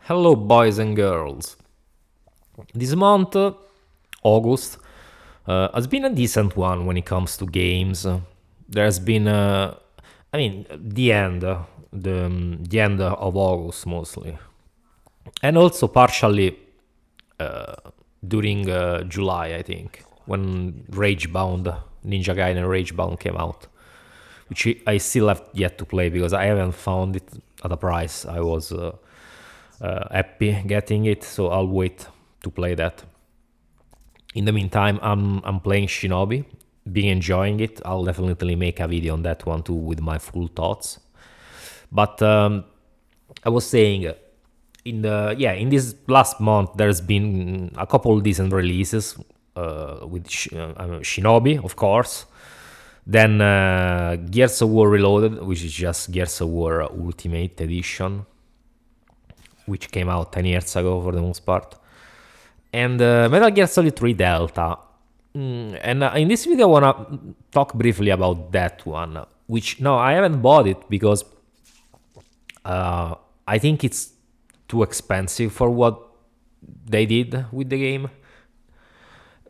Hello, boys and girls. This month, August, has been a decent one when it comes to games. There's been, the end, the end of August mostly, and also partially uh, during July, I think, when Ragebound, Ninja Gaiden Ragebound came out, which I still have yet to play because I haven't found it at a price I was happy getting it, so I'll wait to play that. In the meantime, I'm playing Shinobi, been enjoying it. I'll definitely make a video on that one too with my full thoughts. But I was saying, in this last month, there's been a couple decent releases with Shinobi, of course. Then Gears of War Reloaded, which is just Gears of War Ultimate Edition, which came out 10 years ago for the most part. And Metal Gear Solid 3 Delta. And in this video, I want to talk briefly about that one, which, no, I haven't bought it because I think it's too expensive for what they did with the game.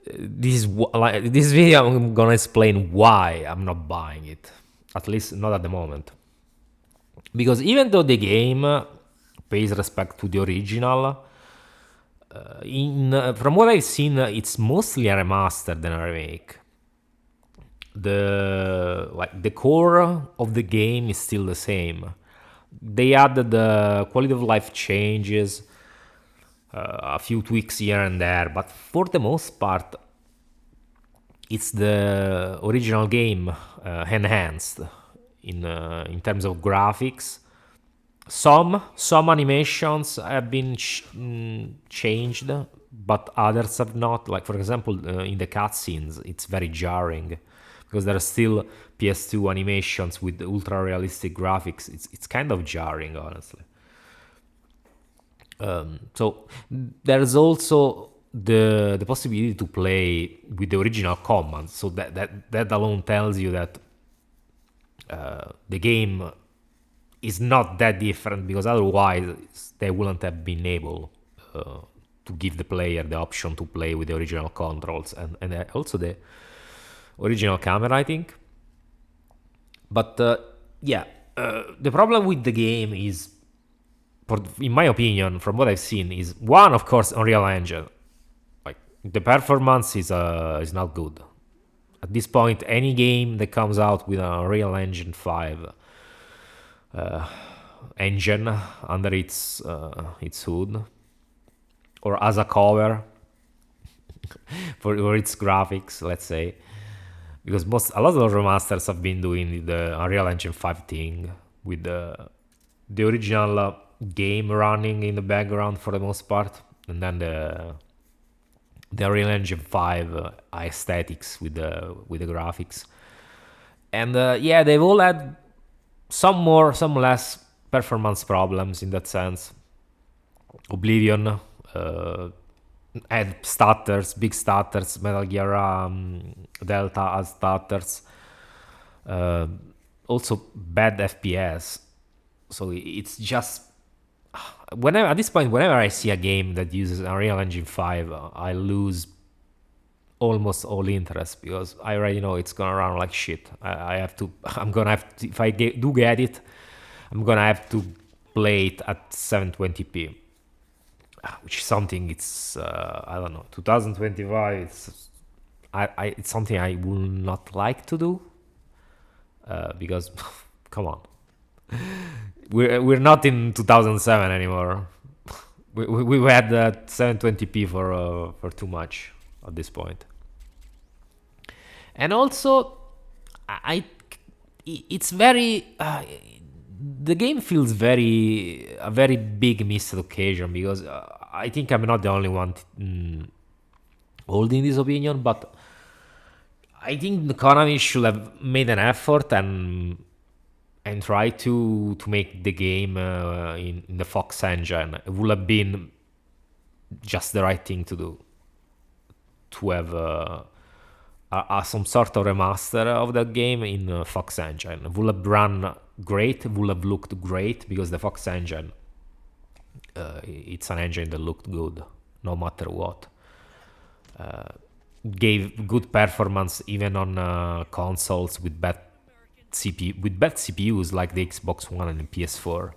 This video, I'm gonna explain why I'm not buying it, at least not at the moment. Because even though the game pays respect to the original, from what I've seen, it's mostly a remaster than a remake. The core of the game is still the same. They added the quality of life changes, a few tweaks here and there, but for the most part, it's the original game enhanced in terms of graphics. Some animations have been changed, but others have not. Like, for example, in the cutscenes, it's very jarring because there are still PS2 animations with ultra realistic graphics. It's kind of jarring, honestly. So there's also the possibility to play with the original commands. So that alone tells you that the game is not that different, because otherwise they wouldn't have been able to give the player the option to play with the original controls and also the original camera, I think. But the problem with the game is, in my opinion, from what I've seen, is one, of course, Unreal Engine. Like, the performance is not good. At this point, any game that comes out with an Unreal Engine 5 engine under its hood, or as a cover for its graphics, let's say, because a lot of remasters have been doing the Unreal Engine 5 thing with the original game running in the background for the most part, and then the Unreal Engine 5 aesthetics with the graphics. And they've all had some more, some less performance problems in that sense. Oblivion had stutters, big stutters. Metal Gear Delta has stutters. Also bad FPS. So it's just, at this point, whenever I see a game that uses Unreal Engine 5, I lose almost all interest, because I already know it's gonna run like shit. I'm gonna have to, if I do get it, I'm gonna have to play it at 720p, which is something, it's I don't know, 2025. It's something I will not like to do, because come on, we're not in 2007 anymore. We had that 720p for too much at this point. And also, it's very the game feels a very big missed occasion, because I think I'm not the only one holding this opinion, but I think the Konami should have made an effort and try to make the game in the Fox engine. It would have been just the right thing to do, to have some sort of remaster of that game in Fox engine. It would have run great, would have looked great, because the Fox engine it's an engine that looked good, no matter what. Gave good performance even on consoles with bad CPUs like the Xbox One and the PS4.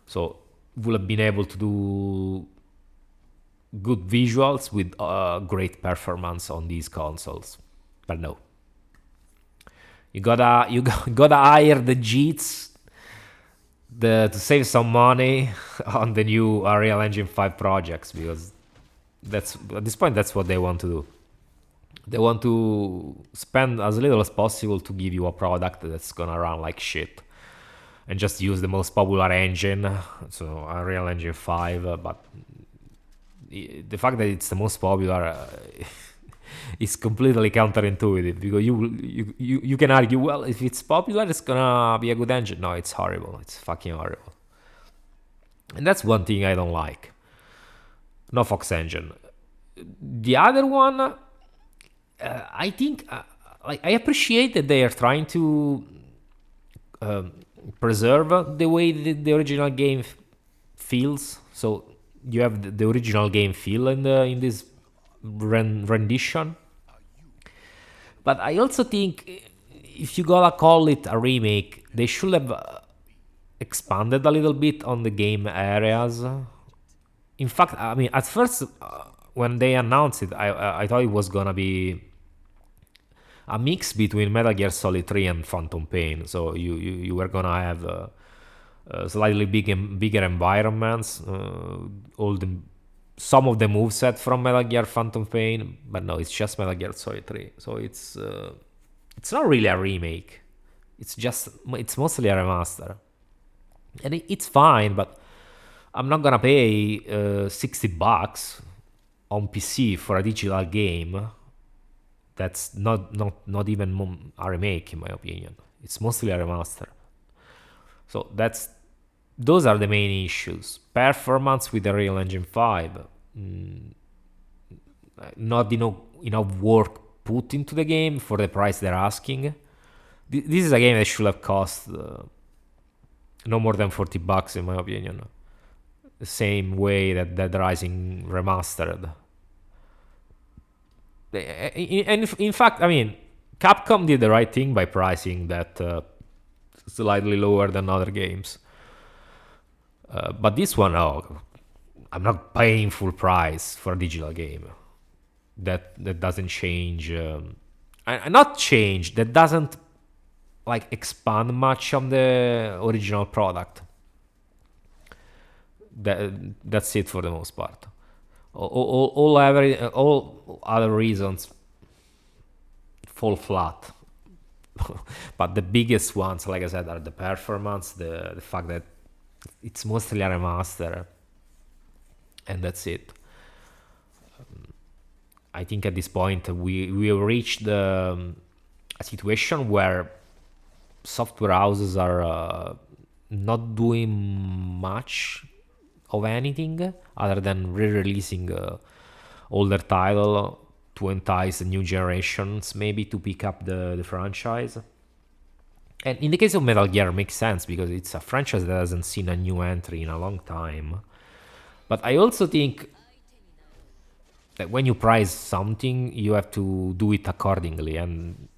So would have been able to do good visuals with great performance on these consoles, but no. Gotta hire the Jeets to save some money on the new Unreal Engine 5 projects, because that's at this point that's what they want to do. They want to spend as little as possible to give you a product that's gonna run like shit, and just use the most popular engine, so Unreal Engine 5. But the fact that it's the most popular is completely counterintuitive, because you can argue, well, if it's popular, it's gonna be a good engine. No, it's horrible. It's fucking horrible. And that's one thing I don't like. No Fox Engine. The other one, I think, like, I appreciate that they are trying to preserve the way the original game feels. So you have the original game feel in this rendition. But I also think if you gotta call it a remake, they should have expanded a little bit on the game areas. In fact, I mean, at first, when they announced it, I thought it was gonna be a mix between Metal Gear Solid 3 and Phantom Pain. So you were gonna have slightly bigger environments, some of the moveset from Metal Gear Phantom Pain, but no, it's just Metal Gear Solid 3. So it's not really a remake. It's mostly a remaster, and it's fine. But I'm not gonna pay $60 on PC for a digital game. That's not even a remake, in my opinion. It's mostly a remaster. So those are the main issues. Performance with the Unreal Engine 5. Not enough work put into the game for the price they're asking. This is a game that should have cost no more than $40, in my opinion. The same way that Dead Rising Remastered. And in fact, I mean, Capcom did the right thing by pricing that slightly lower than other games. But this one, oh, I'm not paying full price for a digital game. That doesn't change. Not change. That doesn't like expand much on the original product. That's it for the most part. All other reasons fall flat. But the biggest ones, like I said, are the performance, the fact that it's mostly a remaster, and that's it. I think at this point we have reached a situation where software houses are not doing much of anything other than re-releasing older title to entice new generations, maybe to pick up the franchise. And in the case of Metal Gear, it makes sense because it's a franchise that hasn't seen a new entry in a long time. But I also think that when you price something, you have to do it accordingly. And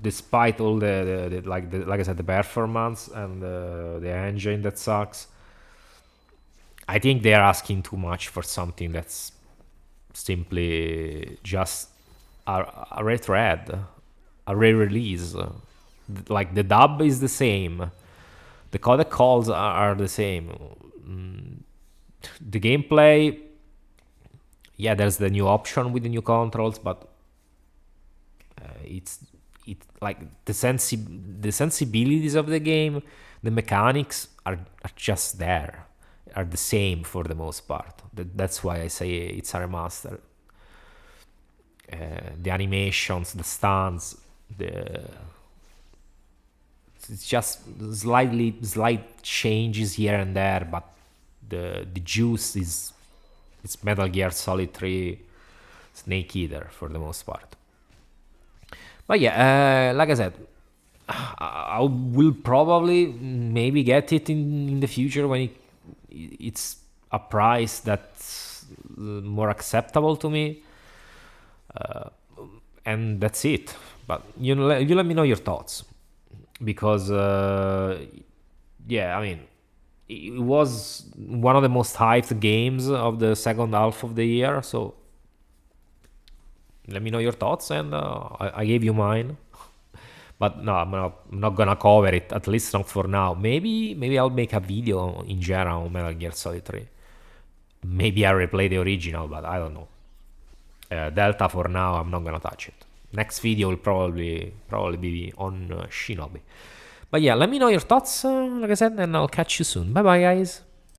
despite all like I said, the performance and the engine that sucks, I think they are asking too much for something that's simply just a retread, a re-release. Like the dub is the same, the codec calls are the same. The gameplay, yeah, there's the new option with the new controls, but it's like the sensibilities of the game, the mechanics are just there, are the same for the most part. That's why I say it's a remaster. The animations, the stunts, it's just slight changes here and there, but the juice is it's Metal Gear Solid 3 Snake Eater for the most part. But yeah, like I said, I will probably maybe get it in the future when it's a price that's more acceptable to me, and that's it. But you let me know your thoughts, because yeah, I mean, it was one of the most hyped games of the second half of the year. So let me know your thoughts, and I gave you mine. But no, I'm not gonna cover it, at least not for now. Maybe I'll make a video in general on Metal Gear Solid 3. Maybe I'll replay the original, but I don't know. Delta for now, I'm not gonna touch it. Next video will probably be on Shinobi. But yeah, let me know your thoughts, like I said, and I'll catch you soon. Bye bye, guys.